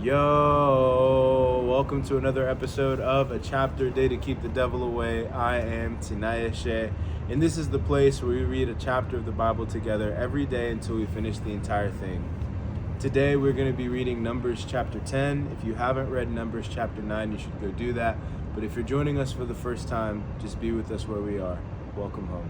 Yo, welcome to another episode of A Chapter a Day to Keep the Devil Away. I am Tinayeshe, and this is the place where we read a chapter of the Bible together every day until we finish the entire thing. Today we're going to be reading Numbers chapter 10. If you haven't read Numbers chapter 9, you should go do that. But if you're joining us for the first time, just be with us where we are. Welcome home.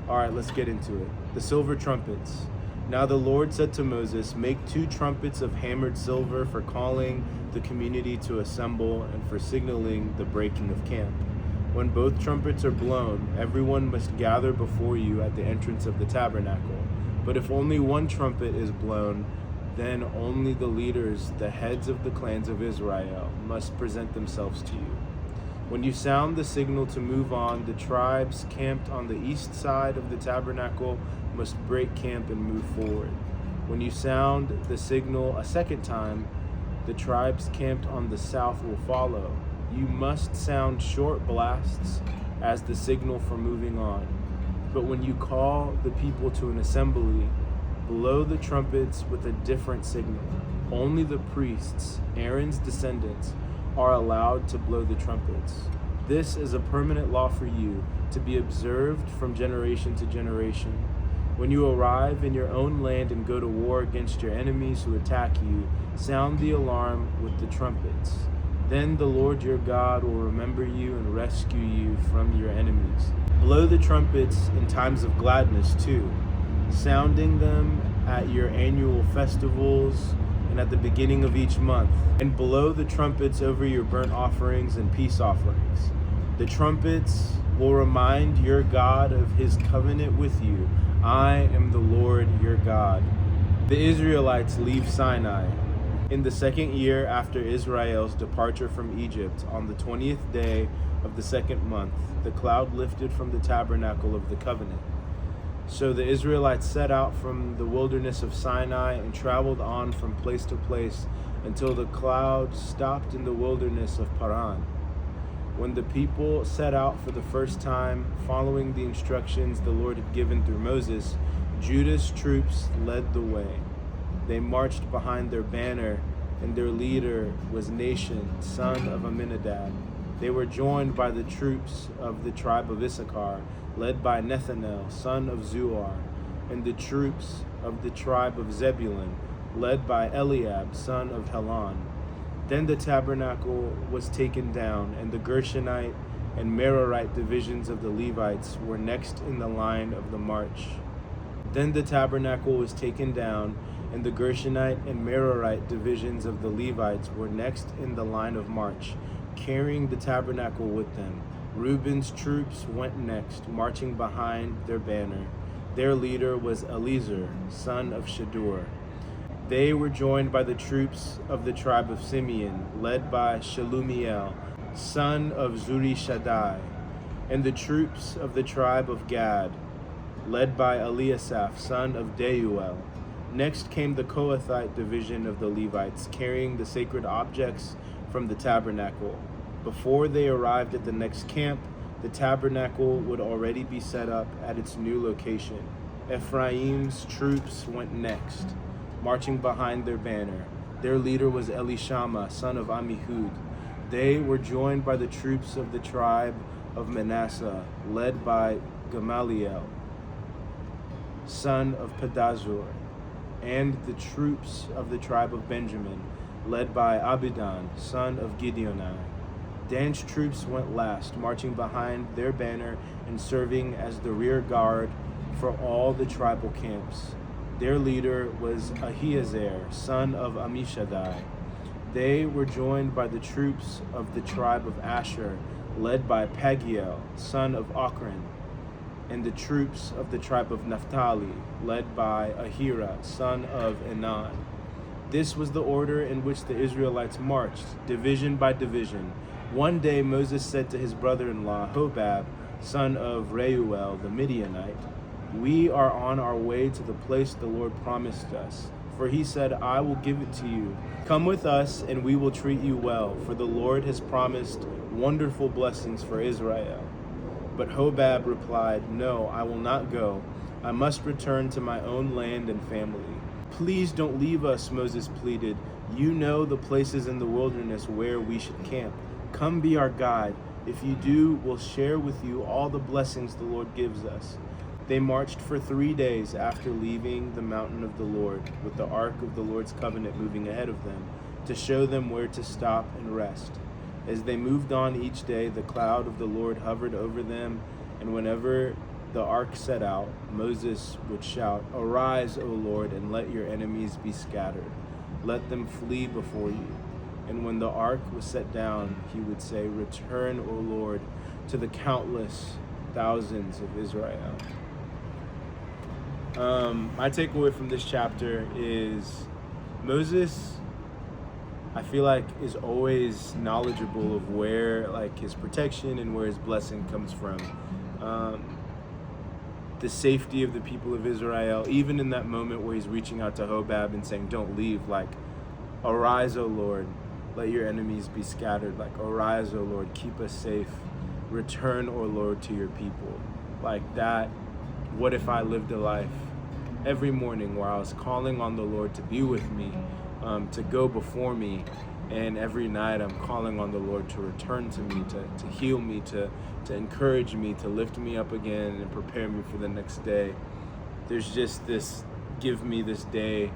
All right, let's get into it. The silver trumpets. Now the Lord said to Moses, "Make 2 trumpets of hammered silver for calling the community to assemble and for signaling the breaking of camp. When both trumpets are blown, everyone must gather before you at the entrance of the tabernacle. But if only one trumpet is blown, then only the leaders, the heads of the clans of Israel, must present themselves to you. When you sound the signal to move on, the tribes camped on the east side of the tabernacle must break camp and move forward. When you sound the signal a second time, the tribes camped on the south will follow. You must sound short blasts as the signal for moving on. But when you call the people to an assembly, blow the trumpets with a different signal. Only the priests, Aaron's descendants, are allowed to blow the trumpets. This is a permanent law for you, to be observed from generation to generation. When you arrive in your own land and go to war against your enemies who attack you, sound the alarm with the trumpets. Then the Lord your God will remember you and rescue you from your enemies. Blow the trumpets in times of gladness too, sounding them at your annual festivals and at the beginning of each month, and blow the trumpets over your burnt offerings and peace offerings. The trumpets will remind your God of his covenant with you. I am the Lord your God." The Israelites leave Sinai. In the second year after Israel's departure from Egypt, on the 20th day of the second month, the cloud lifted from the tabernacle of the covenant. So the Israelites set out from the wilderness of Sinai and traveled on from place to place until the cloud stopped in the wilderness of Paran. When the people set out for the first time, following the instructions the Lord had given through Moses, Judah's troops led the way. They marched behind their banner, and their leader was Nahshon, son of Amminadab. They were joined by the troops of the tribe of Issachar, led by Nethanel, son of Zuar, and the troops of the tribe of Zebulun, led by Eliab, son of Helon. Then the tabernacle was taken down, and the Gershonite and Merarite divisions of the Levites were next in the line of the march. Then the tabernacle was taken down, and the Gershonite and Merarite divisions of the Levites were next in the line of march, carrying the tabernacle with them. Reuben's troops went next, marching behind their banner. Their leader was Eliezer, son of Shadur. They were joined by the troops of the tribe of Simeon, led by Shelumiel, son of Zurishaddai, and the troops of the tribe of Gad, led by Eliasaph, son of Deuel. Next came the Kohathite division of the Levites, carrying the sacred objects from the tabernacle. Before they arrived at the next camp, the tabernacle would already be set up at its new location. Ephraim's troops went next, marching behind their banner. Their leader was Elishama, son of Ammihud. They were joined by the troops of the tribe of Manasseh, led by Gamaliel, son of Pedazur, and the troops of the tribe of Benjamin, led by Abidan, son of Gideoni. Dan's troops went last, marching behind their banner and serving as the rear guard for all the tribal camps. Their leader was Ahiezer, son of Ammishaddai. They were joined by the troops of the tribe of Asher, led by Pagiel, son of Ochran, and the troops of the tribe of Naphtali, led by Ahira, son of Enan. This was the order in which the Israelites marched, division by division. One day Moses said to his brother-in-law, Hobab, son of Reuel the Midianite, "We are on our way to the place the Lord promised us. For he said, I will give it to you. Come with us, and we will treat you well, for the Lord has promised wonderful blessings for Israel." But Hobab replied, "No, I will not go. I must return to my own land and family." "Please don't leave us," Moses pleaded. You know the places in the wilderness where we should camp. Come be our guide. If you do, we'll share with you all the blessings the Lord gives us." They marched for 3 days after leaving the mountain of the Lord, with the ark of the Lord's covenant moving ahead of them, to show them where to stop and rest. As they moved on each day, the cloud of the Lord hovered over them, and whenever the ark set out, Moses would shout, "Arise, O Lord, and let your enemies be scattered. Let them flee before you." And when the ark was set down, he would say, "Return, O Lord, to the countless thousands of Israel." My takeaway from this chapter is Moses, I feel like, is always knowledgeable of where like his protection and where his blessing comes from. The safety of the people of Israel, even in that moment where he's reaching out to Hobab and saying, "Don't leave," like, "Arise, O Lord, let your enemies be scattered." Like, "Arise, O Lord, keep us safe. Return, O Lord, to your people." Like that, what if I lived a life every morning where I was calling on the Lord to be with me, to go before me, and every night I'm calling on the Lord to return to me, to heal me, to encourage me, to lift me up again and prepare me for the next day. There's just this give me this day,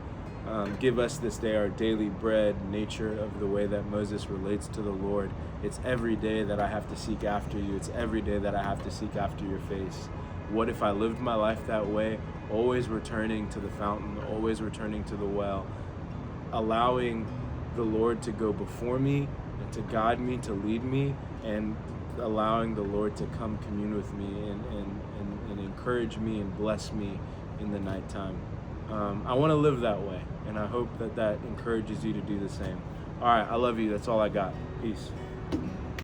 give us this day our daily bread nature of the way that Moses relates to the Lord. It's every day that I have to seek after you. It's every day that I have to seek after your face. What if I lived my life that way, always returning to the fountain, always returning to the well, allowing the Lord to go before me and to guide me, to lead me, and allowing the Lord to come commune with me and encourage me and bless me in the nighttime. I want to live that way, and I hope that encourages you to do the same. All right, I love you. That's all I got. Peace.